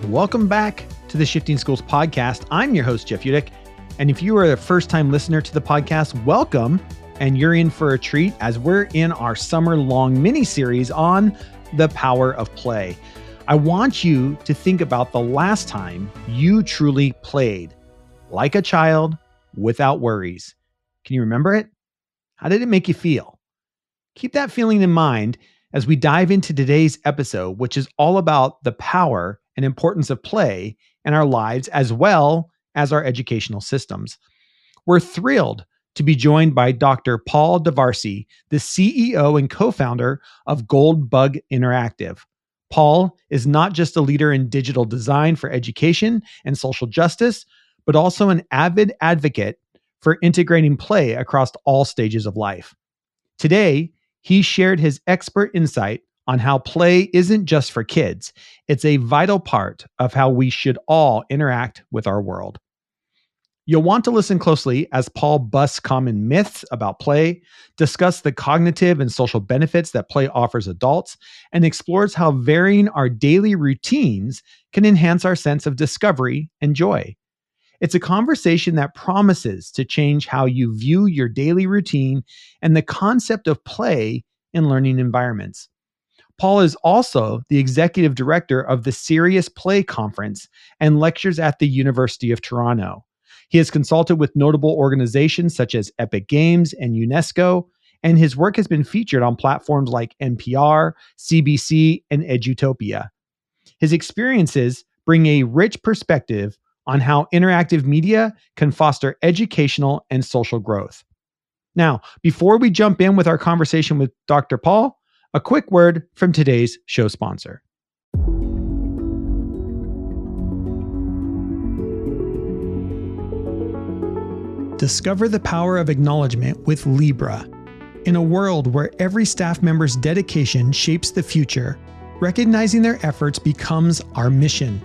Welcome back to the Shifting Schools podcast. I'm your host, Jeff Udick. And if you are a first-time listener to the podcast, welcome. And you're in for a treat as we're in our summer-long mini-series on the power of play. I want you to think about the last time you truly played like a child without worries. Can you remember it? How did it make you feel? Keep that feeling in mind as we dive into today's episode, which is all about the power and importance of play in our lives as well as our educational systems. We're thrilled to be joined by Dr. Paul Davarsi, the CEO and co-founder of Goldbug Interactive. Paul is not just a leader in digital design for education and social justice, but also an avid advocate for integrating play across all stages of life. Today, he shared his expert insight on how play isn't just for kids. It's a vital part of how we should all interact with our world. You'll want to listen closely as Paul busts common myths about play, discuss the cognitive and social benefits that play offers adults, and explores how varying our daily routines can enhance our sense of discovery and joy. It's a conversation that promises to change how you view your daily routine and the concept of play in learning environments. Paul is also the executive director of the Serious Play Conference and lectures at the University of Toronto. He has consulted with notable organizations such as Epic Games and UNESCO, and his work has been featured on platforms like NPR, CBC, and Edutopia. His experiences bring a rich perspective on how interactive media can foster educational and social growth. Now, before we jump in with our conversation with Dr. Paul, a quick word from today's show sponsor. Discover the power of acknowledgement with Libra. In a world where every staff member's dedication shapes the future, recognizing their efforts becomes our mission.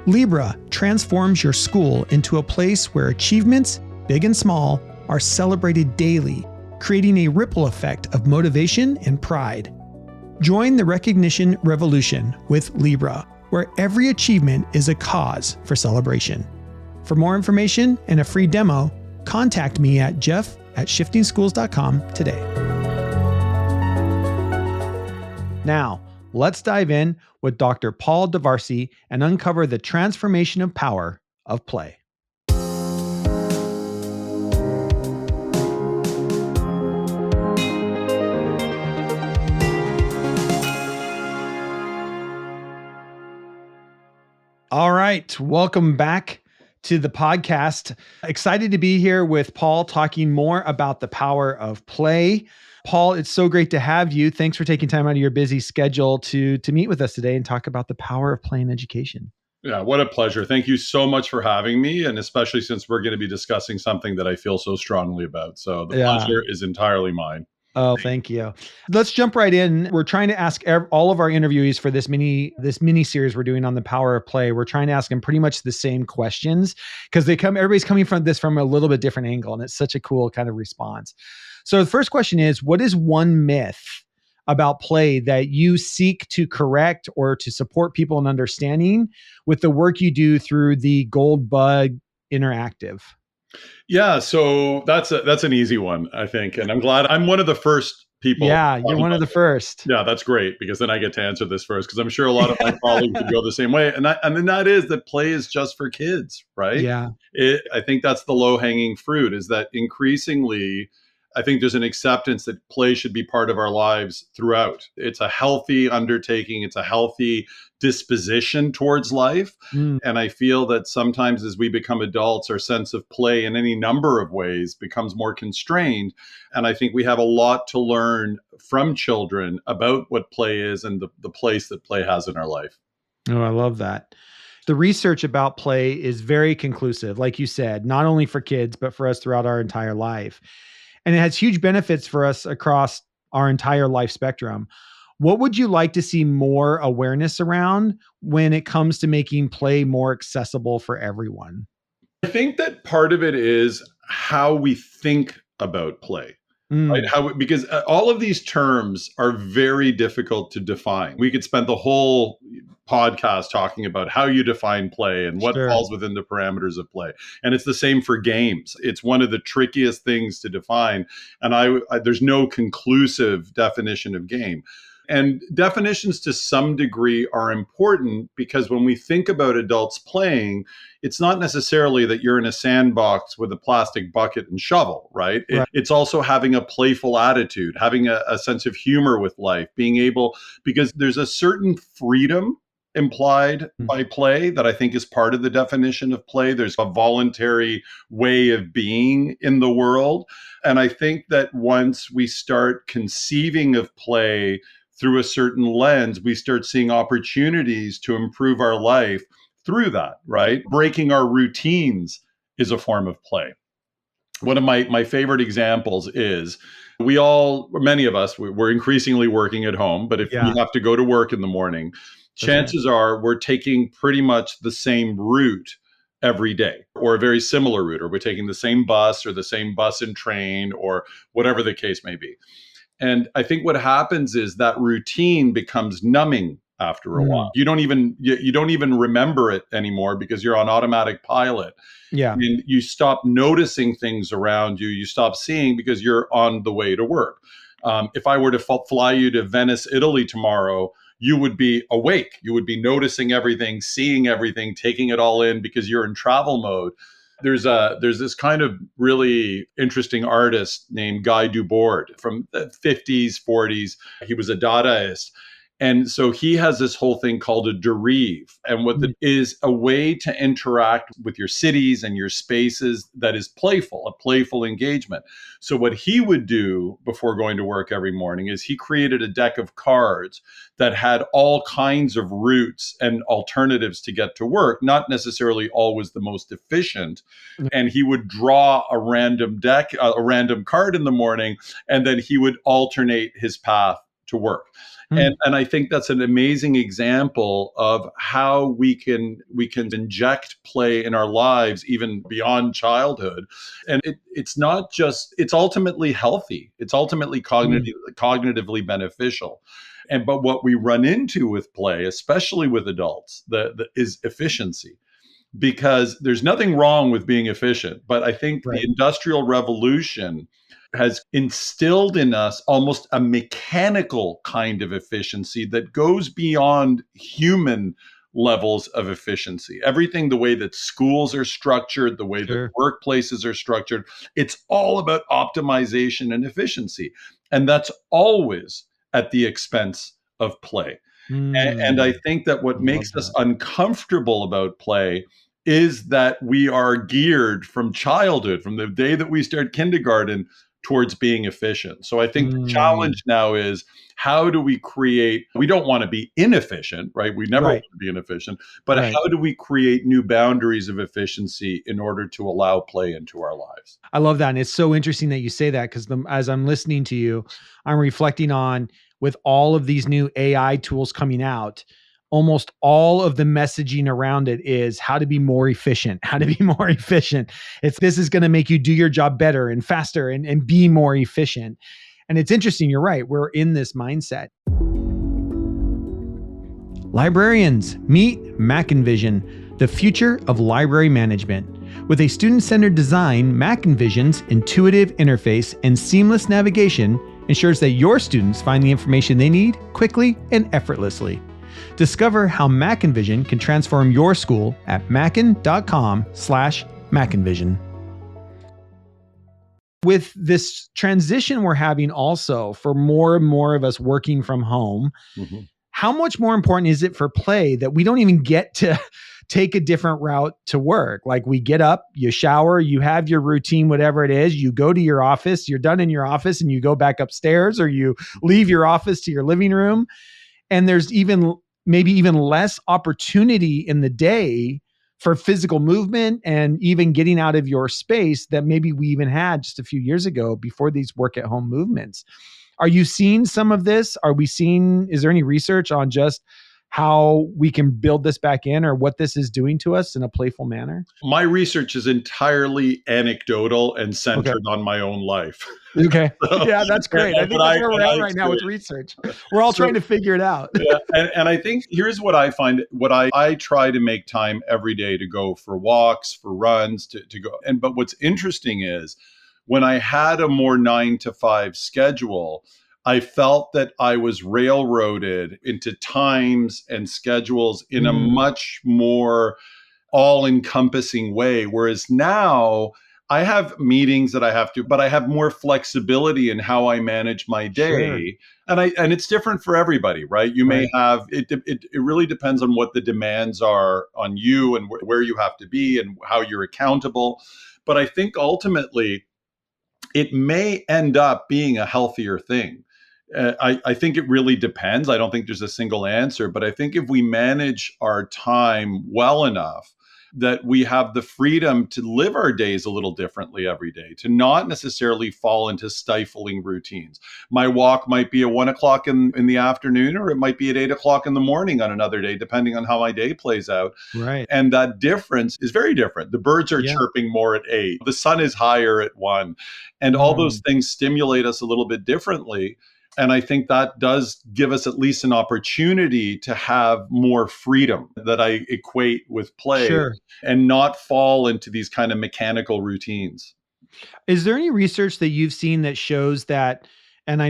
Libra transforms your school into a place where achievements, big and small, are celebrated daily, creating a ripple effect of motivation and pride. Join the recognition revolution with Libra, where every achievement is a cause for celebration. For more information and a free demo, contact me at jeff@shiftingschools.com today. Now, let's dive in with Dr. Paul Davarsi and uncover the transformation of power of play. All right, welcome back to the podcast. Excited to be here with Paul talking more about the power of play. Paul, it's so great to have you. Thanks for taking time out of your busy schedule to meet with us today and talk about the power of play in education. Yeah, what a pleasure. Thank you so much for having me, and especially since we're going to be discussing something that I feel so strongly about. So the pleasure is entirely mine. Oh, thank you. Let's jump right in. We're trying to ask all of our interviewees for this mini series we're doing on the power of play. We're trying to ask them pretty much the same questions because everybody's coming from this from a little bit different angle, and it's such a cool kind of response. So the first question is, what is one myth about play that you seek to correct or to support people in understanding with the work you do through the Goldbug Interactive? Yeah, so that's an easy one, I think. And I'm glad I'm one of the first people. Yeah, you're one of the first. Yeah, that's great because then I get to answer this first because I'm sure a lot of my colleagues would go the same way. And that is that play is just for kids, right? Yeah. I think that's the low-hanging fruit is that increasingly I think there's an acceptance that play should be part of our lives throughout. It's a healthy undertaking. It's a healthy disposition towards life. And I feel that sometimes as we become adults, our sense of play in any number of ways becomes more constrained. And I think we have a lot to learn from children about what play is and the place that play has in our life. Oh, I love that. The research about play is very conclusive, like you said, not only for kids, but for us throughout our entire life. And it has huge benefits for us across our entire life spectrum. What would you like to see more awareness around when it comes to making play more accessible for everyone? I think that part of it is how we think about play. Right? Mm, Because all of these terms are very difficult to define. We could spend the whole podcast talking about how you define play and what sure. falls within the parameters of play. And it's the same for games. It's one of the trickiest things to define. And there's no conclusive definition of game. And definitions to some degree are important because when we think about adults playing, it's not necessarily that you're in a sandbox with a plastic bucket and shovel, right? Right. It's also having a playful attitude, having a sense of humor with life, being able, because there's a certain freedom implied Mm, by play that I think is part of the definition of play. There's a voluntary way of being in the world. And I think that once we start conceiving of play through a certain lens, we start seeing opportunities to improve our life through that, right? Breaking our routines is a form of play. One of my favorite examples is many of us, we're increasingly working at home, but if we yeah, have to go to work in the morning, that's right. chances are we're taking pretty much the same route every day or a very similar route, or we're taking the same bus or the same bus and train or whatever the case may be. And I think what happens is that routine becomes numbing after a while. Mm, You don't even remember it anymore because you're on automatic pilot. yeah. And you stop noticing things around you. You stop seeing because you're on the way to work. If I were to fly you to Venice, Italy tomorrow, you would be awake. You would be noticing everything, seeing everything, taking it all in because you're in travel mode. There's this kind of really interesting artist named Guy Debord from the 50s, 40s. He was a Dadaist. And so he has this whole thing called a derive. And what Mm, is a way to interact with your cities and your spaces that is playful, a playful engagement. So what he would do before going to work every morning is he created a deck of cards that had all kinds of routes and alternatives to get to work, not necessarily always the most efficient. yeah. And he would draw a random card in the morning, and then he would alternate his path to work. Mm, And I think that's an amazing example of how we can inject play in our lives even beyond childhood. And it's not just, it's ultimately healthy. It's ultimately mm, cognitively beneficial. But what we run into with play, especially with adults, is efficiency, because there's nothing wrong with being efficient. But I think the right. Industrial Revolution has instilled in us almost a mechanical kind of efficiency that goes beyond human levels of efficiency. Everything, the way that schools are structured, the way that Sure. workplaces are structured, it's all about optimization and efficiency. And that's always at the expense of play. And I Mm, think that I what love makes us that. uncomfortable about play is that we are geared from childhood, from the day that we start kindergarten, towards being efficient. So I think the Mm, challenge now is, how do we we don't want to be inefficient, right? We never want right. to be inefficient, but Right. how do we create new boundaries of efficiency in order to allow play into our lives? I love that. And it's so interesting that you say that because as I'm listening to you, I'm reflecting on with all of these new AI tools coming out, almost all of the messaging around it is how to be more efficient, how to be more efficient. This is going to make you do your job better and faster and be more efficient. And it's interesting. You're right. We're in this mindset. Librarians, meet MacEnvision, the future of library management. With a student-centered design, MacEnvision's intuitive interface and seamless navigation ensures that your students find the information they need quickly and effortlessly. Discover how MacEnvision can transform your school at macen.com/MacEnvision. With this transition we're having also for more and more of us working from home, Mhm. how much more important is it for play that we don't even get to take a different route to work? Like we get up, you shower, you have your routine, whatever it is, you go to your office, you're done in your office and you go back upstairs or you leave your office to your living room. And there's maybe even less opportunity in the day for physical movement and even getting out of your space that maybe we even had just a few years ago before these work at home movements. Are you seeing some of this? Is there any research on just how we can build this back in or what this is doing to us in a playful manner? My research is entirely anecdotal and Okay. centered on my own life. Okay. So, Yeah, that's great. I think that's where we're at right now with research. We're all So, trying to figure it out. yeah, and I think here's what I find. What I try to make time every day to go for walks, for runs, to go. But what's interesting is when I had a more 9 to 5 schedule, I felt that I was railroaded into times and schedules in a Mm, much more all encompassing way. Whereas now I have meetings that I have to, but I have more flexibility in how I manage my sure. day. And it's different for everybody, right? You may Right. have it really depends on what the demands are on you and where you have to be and how you're accountable. But I think ultimately it may end up being a healthier thing. I think it really depends. I don't think there's a single answer, but I think if we manage our time well enough, that we have the freedom to live our days a little differently every day, to not necessarily fall into stifling routines. My walk might be at 1 o'clock in the afternoon, or it might be at 8 o'clock in the morning on another day, depending on how my day plays out. Right. And that difference is very different. The birds are Yeah. chirping more at 8, the sun is higher at 1, and all those Mm, things stimulate us a little bit differently. And I think that does give us at least an opportunity to have more freedom that I equate with play sure. and not fall into these kind of mechanical routines. Is there any research that you've seen that shows that, and I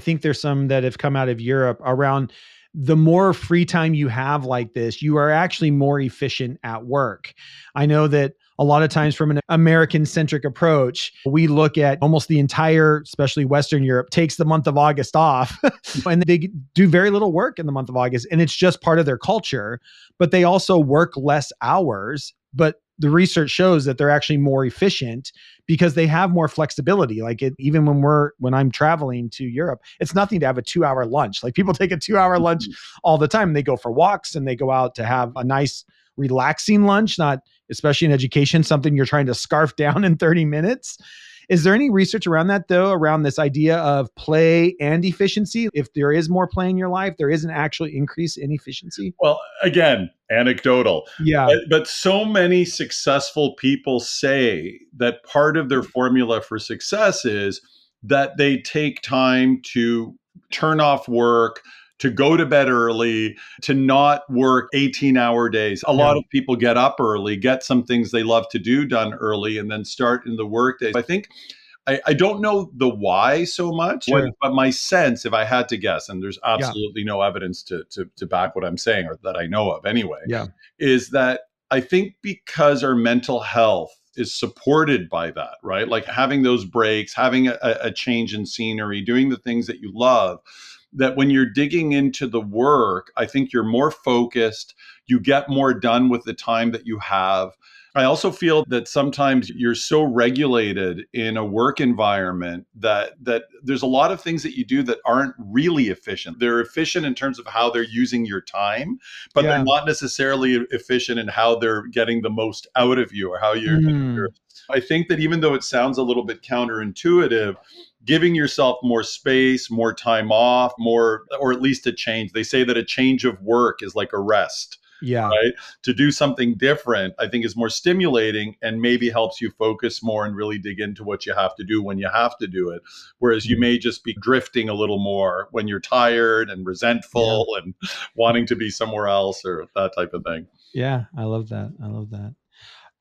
think there's some that have come out of Europe around the more free time you have like this, you are actually more efficient at work. I know that a lot of times from an American centric approach, we look at almost the entire, especially Western Europe, takes the month of August off and they do very little work in the month of August. And it's just part of their culture, but they also work less hours. But the research shows that they're actually more efficient because they have more flexibility. Like even when I'm traveling to Europe, it's nothing to have a 2 hour lunch. Like people take a 2 hour lunch all the time. They go for walks and they go out to have a nice relaxing lunch, not especially in education, something you're trying to scarf down in 30 minutes. Is there any research around that though, around this idea of play and efficiency? If there is more play in your life, there is an actual increase in efficiency? Well, again, anecdotal. Yeah. But so many successful people say that part of their formula for success is that they take time to turn off work, to go to bed early, to not work 18-hour days. A Yeah. lot of people get up early, get some things they love to do done early, and then start in the workday. I think I don't know the why so much, Sure. but my sense, if I had to guess, and there's Yeah. absolutely no evidence to back what I'm saying, or that I know of anyway, Yeah. is that I think because our mental health is supported by that, right? Like having those breaks, having a change in scenery, doing the things that you love, that when you're digging into the work, I think you're more focused, you get more done with the time that you have. I also feel that sometimes you're so regulated in a work environment that there's a lot of things that you do that aren't really efficient. They're efficient in terms of how they're using your time, but they're Yeah. not necessarily efficient in how they're getting the most out of you, or how Mm, I think that even though it sounds a little bit counterintuitive, giving yourself more space, more time off, more, or at least a change. They say that a change of work is like a rest, yeah. right? To do something different, I think is more stimulating and maybe helps you focus more and really dig into what you have to do when you have to do it. Whereas you may just be drifting a little more when you're tired and Yeah. resentful and wanting to be somewhere else, or that type of thing. Yeah. I love that. I love that.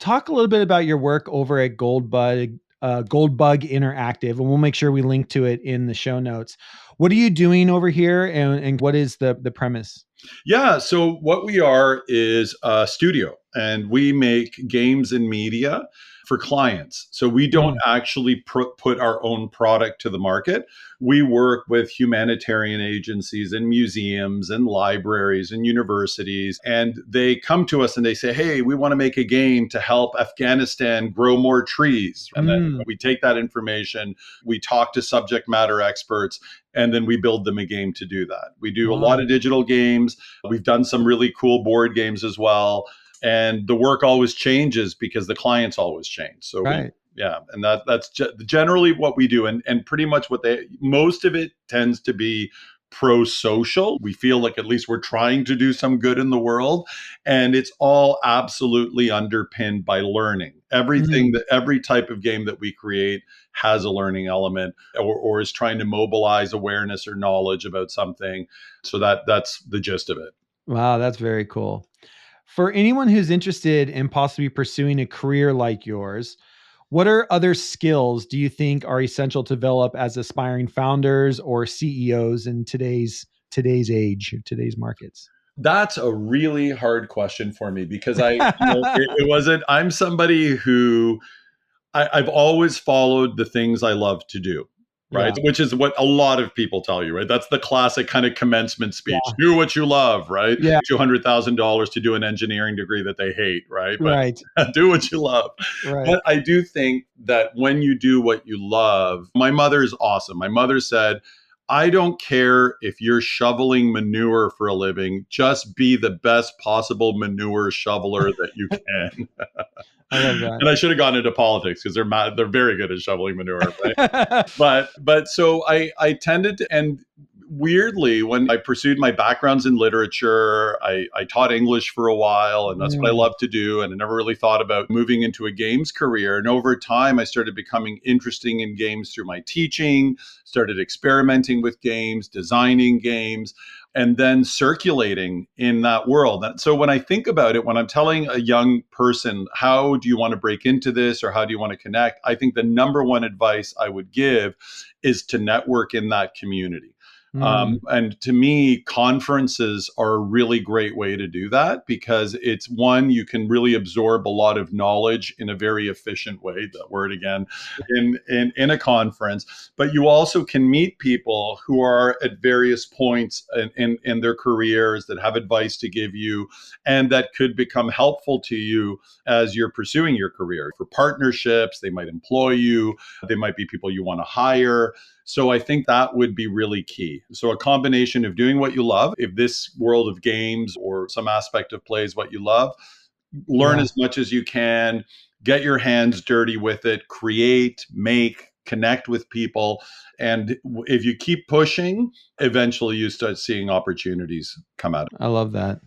Talk a little bit about your work over at Goldbug Interactive, and we'll make sure we link to it in the show notes. What are you doing over here, and what is the premise? Yeah. So what we are is a studio, and we make games and media for clients. So we don't Mm, actually put our own product to the market. We work with humanitarian agencies and museums and libraries and universities. And they come to us and they say, hey, we want to make a game to help Afghanistan grow more trees. And then mm, we take that information, we talk to subject matter experts, and then we build them a game to do that. We do a lot wow. of digital games. We've done some really cool board games as well. And the work always changes because the clients always change. So Right. Yeah. And that's generally what we do. And pretty much most of it tends to be pro-social. We feel like at least we're trying to do some good in the world. And it's all absolutely underpinned by learning. Every type of game that we create has a learning element, or is trying to mobilize awareness or knowledge about something. So that's the gist of it. Wow, that's very cool. For anyone who's interested in possibly pursuing a career like yours, what are other skills do you think are essential to develop as aspiring founders or CEOs in today's age, today's markets? That's a really hard question for me because it wasn't, I'm somebody who I've always followed the things I love to do, right? Yeah. Which is what a lot of people tell you, right? That's the classic kind of commencement speech. Yeah. Do what you love, right? Yeah. $200,000 to do an engineering degree that they hate, right? But Right. do what you love. Right. But I do think that when you do what you love, my mother is awesome. My mother said, I don't care if you're shoveling manure for a living, just be the best possible manure shoveler that you can. I love that. And I should have gone into politics because they're very good at shoveling manure, right? but so I tended to, and weirdly, when I pursued my backgrounds in literature, I taught English for a while, and that's what I love to do. And I never really thought about moving into a games career. And over time, I started becoming interested in games through my teaching, started experimenting with games, designing games, and then circulating in that world. So when I think about it, when I'm telling a young person, how do you want to break into this or how do you want to connect? I think the number one advice I would give is to network in that community. And to me, conferences are a really great way to do that because it's one, you can really absorb a lot of knowledge in a very efficient way, that word again, in a conference. But you also can meet people who are at various points in their careers that have advice to give you and that could become helpful to you as you're pursuing your career. For partnerships, they might employ you, they might be people you want to hire. So I think that would be really key. So a combination of doing what you love, if this world of games or some aspect of play is what you love, learn as much as you can, get your hands dirty with it, create, make, connect with people. And if you keep pushing, eventually you start seeing opportunities come out. I love that.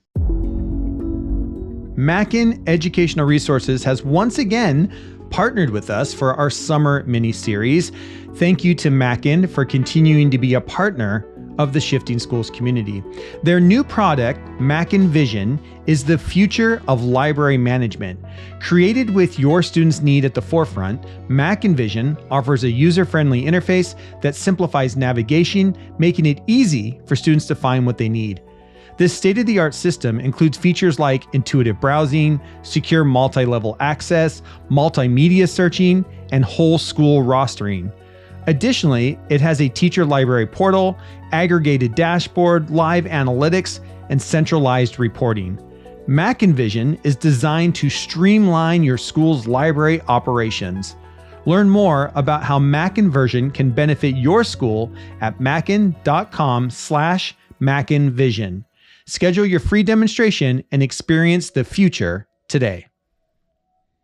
Mackin Educational Resources has once again partnered with us for our summer mini-series. Thank you to Mackin for continuing to be a partner of the Shifting Schools community. Their new product, Mackin Vision, is the future of library management. Created with your students' need at the forefront, Mackin Vision offers a user-friendly interface that simplifies navigation, making it easy for students to find what they need. This state-of-the-art system includes features like intuitive browsing, secure multi-level access, multimedia searching, and whole school rostering. Additionally, it has a teacher library portal, aggregated dashboard, live analytics, and centralized reporting. Mackin Vision is designed to streamline your school's library operations. Learn more about how Mackin Vision can benefit your school at mackin.com/MackinVision. Schedule your free demonstration and experience the future today.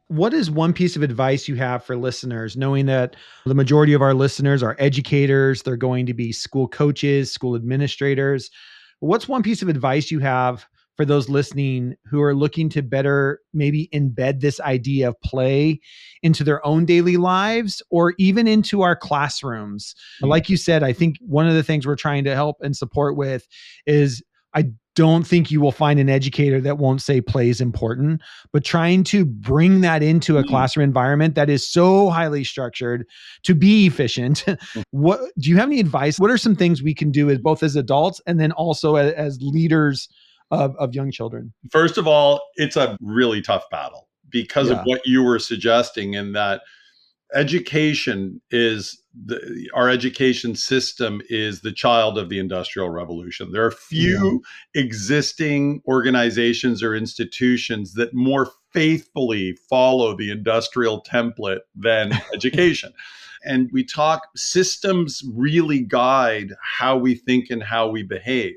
What is one piece of advice you have for listeners, knowing that the majority of our listeners are educators, they're going to be school coaches, school administrators? What's one piece of advice you have for those listening who are looking to better maybe embed this idea of play into their own daily lives or even into our classrooms? Like you said, I think one of the things we're trying to help and support with is I don't think you will find an educator that won't say play is important, but trying to bring that into a classroom environment that is so highly structured to be efficient. What do you have any advice? What are some things we can do as both as adults and then also as leaders of young children? First of all, it's a really tough battle because of what you were suggesting in that education is our education system is the child of the Industrial Revolution. There are few existing organizations or institutions that more faithfully follow the industrial template than education. And we talk systems really guide how we think and how we behave.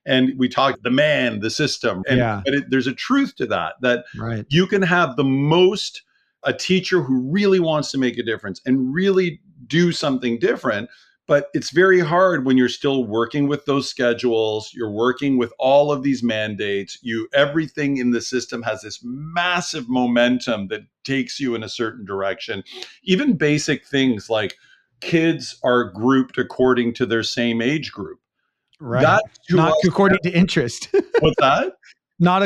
And we talk the man, the system. And but there's a truth to that you can have the most a teacher who really wants to make a difference and really do something different. But it's very hard when you're still working with those schedules, you're working with all of these mandates, everything in the system has this massive momentum that takes you in a certain direction. Even basic things like kids are grouped according to their same age group. Right. That to Not us, according to interest. what's that? Not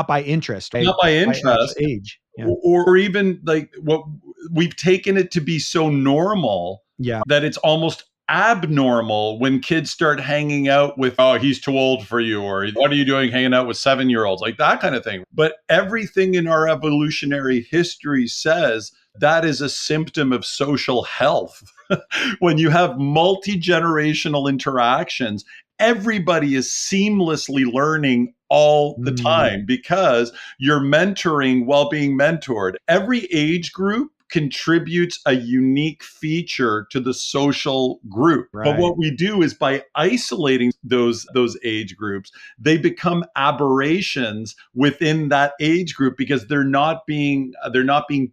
by interest, right? Not by By actual interest, age. Yeah. or even like what we've taken it to be so normal Yeah. that it's almost abnormal when kids start hanging out with, oh, he's too old for you, or what are you doing hanging out with 7-year-olds, like that kind of thing. But everything in our evolutionary history says that is a symptom of social health. When you have multi-generational interactions, everybody is seamlessly learning all the time because you're mentoring while being mentored. Every age group contributes a unique feature to the social group. But Right. what we do is by isolating those age groups, they become aberrations within that age group because they're not being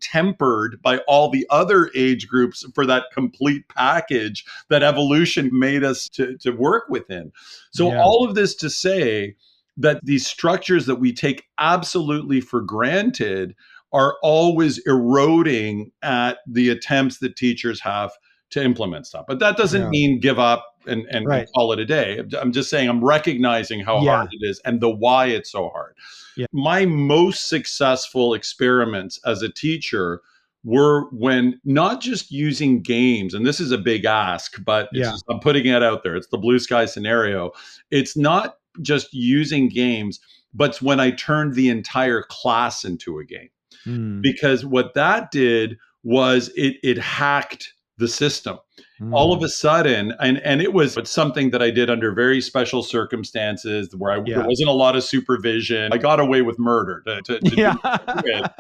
tempered by all the other age groups for that complete package that evolution made us to work within. So Yeah. all of this to say that these structures that we take absolutely for granted are always eroding at the attempts that teachers have to implement stuff. But that doesn't Yeah. mean give up and Right. call it a day. I'm just saying I'm recognizing how Yeah. hard it is and the why it's so hard. Yeah. My most successful experiments as a teacher were when not just using games, and this is a big ask, but I'm putting it out there. It's the blue sky scenario. It's not just using games, but it's when I turned the entire class into a game. Because what that did was it hacked the system. All of a sudden, and it was something that I did under very special circumstances where there wasn't a lot of supervision. I got away with murder to do it.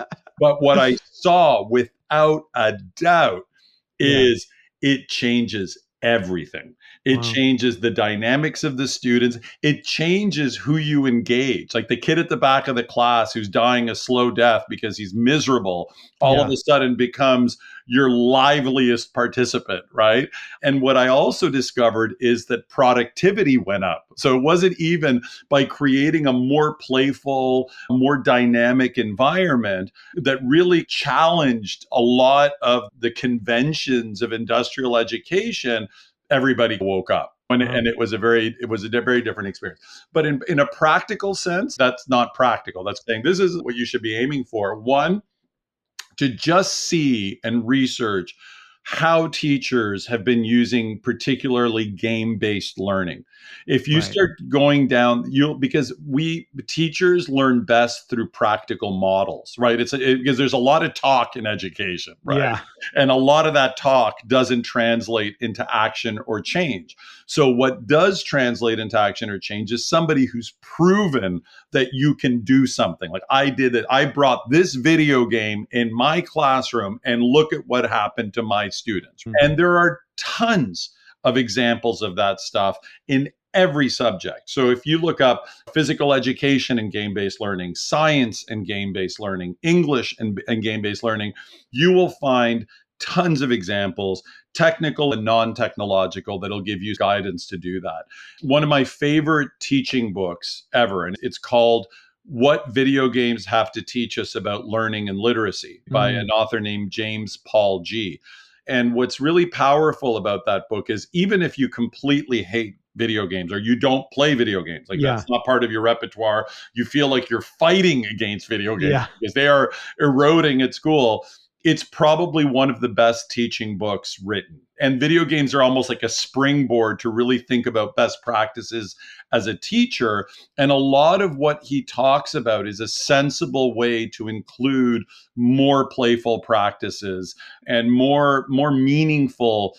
But what I saw without a doubt is it changes everything. It changes the dynamics of the students. It changes who you engage. Like the kid at the back of the class who's dying a slow death because he's miserable, all of a sudden becomes your liveliest participant, right? And what I also discovered is that productivity went up. So it wasn't even by creating a more playful, more dynamic environment that really challenged a lot of the conventions of industrial education. Everybody woke up. And it was a very different experience. But in a practical sense, that's not practical. That's saying this is what you should be aiming for. One, to just see and research how teachers have been using particularly game-based learning. If you start going down, because teachers learn best through practical models, right? Because there's a lot of talk in education, right? Yeah. And a lot of that talk doesn't translate into action or change. So what does translate into action or change is somebody who's proven that you can do something. Like I did it. I brought this video game in my classroom and look at what happened to my students. And there are tons of examples of that stuff in every subject. So if you look up physical education and game-based learning, science and game-based learning, English and game-based learning, you will find tons of examples, technical and non-technological, that'll give you guidance to do that. One of my favorite teaching books ever, and it's called What Video Games Have to Teach Us About Learning and Literacy by an author named James Paul G. And what's really powerful about that book is even if you completely hate video games or you don't play video games, like that's not part of your repertoire, you feel like you're fighting against video games because they are eroding at school, it's probably one of the best teaching books written. And video games are almost like a springboard to really think about best practices as a teacher. And a lot of what he talks about is a sensible way to include more playful practices and more meaningful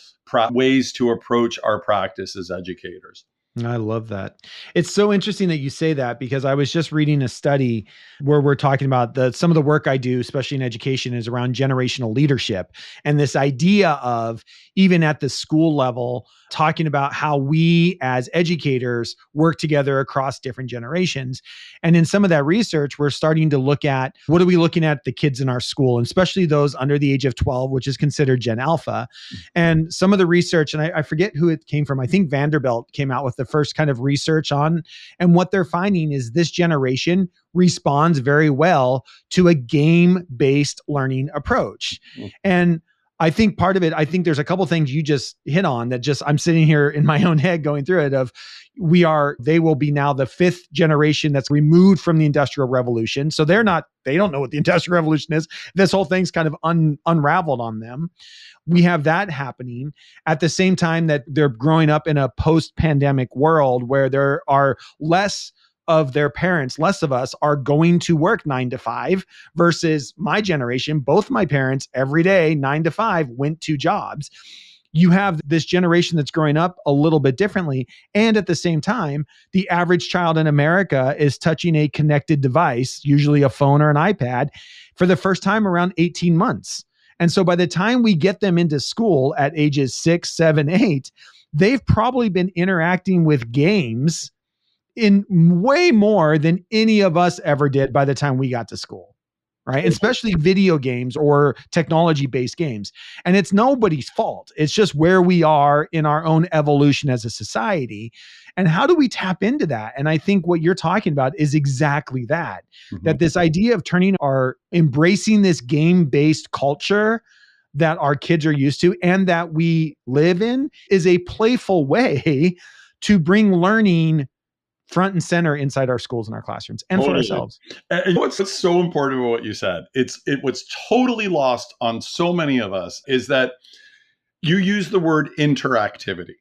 ways to approach our practice as educators. I love that. It's so interesting that you say that because I was just reading a study where we're talking about some of the work I do, especially in education, is around generational leadership and this idea of even at the school level, talking about how we as educators work together across different generations. And in some of that research, we're starting to look at what are we looking at the kids in our school, and especially those under the age of 12, which is considered Gen Alpha. And some of the research, and I forget who it came from. I think Vanderbilt came out with the first kind of research on, and what they're finding is this generation responds very well to a game-based learning approach. And I think part of it, I think there's a couple things you just hit on that just, I'm sitting here in my own head going through it of they will be now the fifth generation that's removed from the Industrial Revolution. So they don't know what the Industrial Revolution is. This whole thing's kind of unraveled on them. We have that happening at the same time that they're growing up in a post-pandemic world where there are less of their parents, less of us are going to work 9 to 5 versus my generation. Both my parents every day, 9 to 5 went to jobs. You have this generation that's growing up a little bit differently. And at the same time, the average child in America is touching a connected device, usually a phone or an iPad, for the first time around 18 months. And so by the time we get them into school at ages 6, 7, 8, they've probably been interacting with games in way more than any of us ever did by the time we got to school, right? Especially video games or technology-based games. And it's nobody's fault. It's just where we are in our own evolution as a society. And how do we tap into that? And I think what you're talking about is exactly that, that this idea of embracing this game-based culture that our kids are used to and that we live in is a playful way to bring learning front and center inside our schools and our classrooms and for ourselves. And what's so important about what you said, what's totally lost on so many of us is that you use the word interactivity.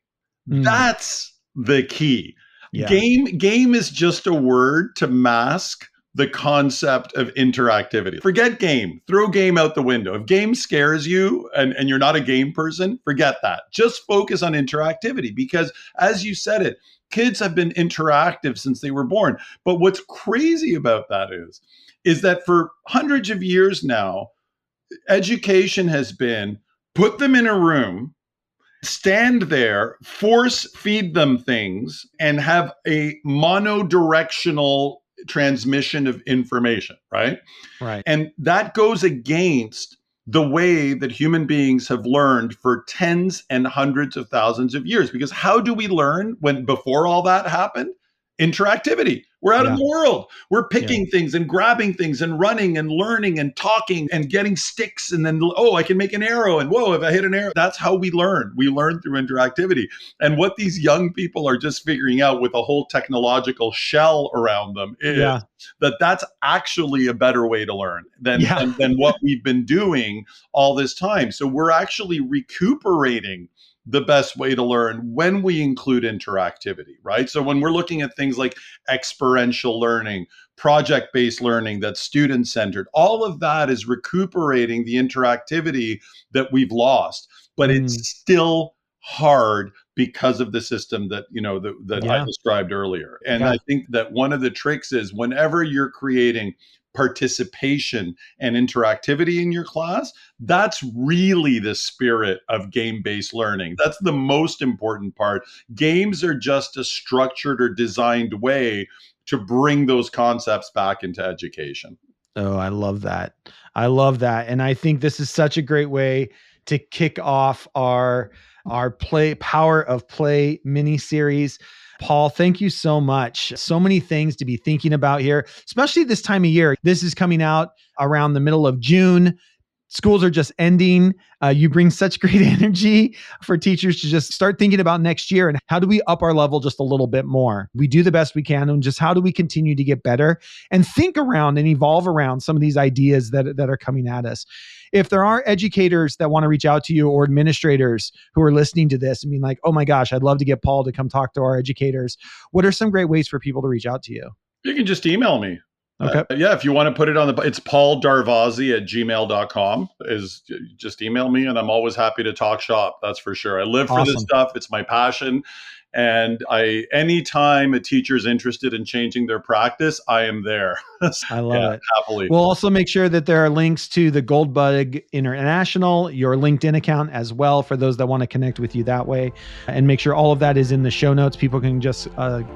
That's the key. Yeah. Game is just a word to mask the concept of interactivity. Forget game. Throw game out the window. If game scares you and you're not a game person, forget that. Just focus on interactivity because, as you said it, kids have been interactive since they were born. But what's crazy about that is that for hundreds of years now, education has been put them in a room, stand there, force feed them things, and have a monodirectional transmission of information, right? Right. And that goes against the way that human beings have learned for tens and hundreds of thousands of years. Because how do we learn when before all that happened? Interactivity. We're out in the world. We're picking things and grabbing things and running and learning and talking and getting sticks. And then, I can make an arrow. And whoa, if I hit an arrow, that's how we learn. We learn through interactivity. And what these young people are just figuring out with a whole technological shell around them is that that's actually a better way to learn than what we've been doing all this time. So we're actually recuperating the best way to learn when we include interactivity, right? So when we're looking at things like experiential learning, project-based learning that's student-centered, all of that is recuperating the interactivity that we've lost. But it's still hard because of the system that, I described earlier. And I think that one of the tricks is whenever you're creating participation and interactivity in your class, that's really the spirit of game-based learning. That's the most important part. Games are just a structured or designed way to bring those concepts back into education. Oh, I love that. I love that. And I think this is such a great way to kick off our Power of Play mini series. Paul, thank you so much. So many things to be thinking about here, especially this time of year. This is coming out around the middle of June. Schools are just ending. You bring such great energy for teachers to just start thinking about next year and how do we up our level just a little bit more? We do the best we can, and just how do we continue to get better and think around and evolve around some of these ideas that are coming at us. If there are educators that want to reach out to you or administrators who are listening to this and being like, oh my gosh, I'd love to get Paul to come talk to our educators, what are some great ways for people to reach out to you? You can just email me. Okay. If you want to put it on it's pauldarvasi@gmail.com. Just email me and I'm always happy to talk shop. That's for sure. I live for this stuff. It's my passion. And anytime a teacher is interested in changing their practice, I am there. I love it. Happily. We'll also make sure that there are links to the Goldbug International, your LinkedIn account as well, for those that want to connect with you that way, and make sure all of that is in the show notes. People can just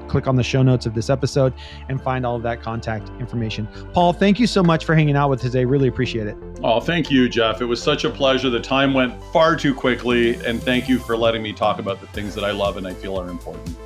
click on the show notes of this episode and find all of that contact information. Paul, thank you so much for hanging out with us today. Really appreciate it. Oh, thank you, Jeff. It was such a pleasure. The time went far too quickly, and thank you for letting me talk about the things that I love and I feel are important.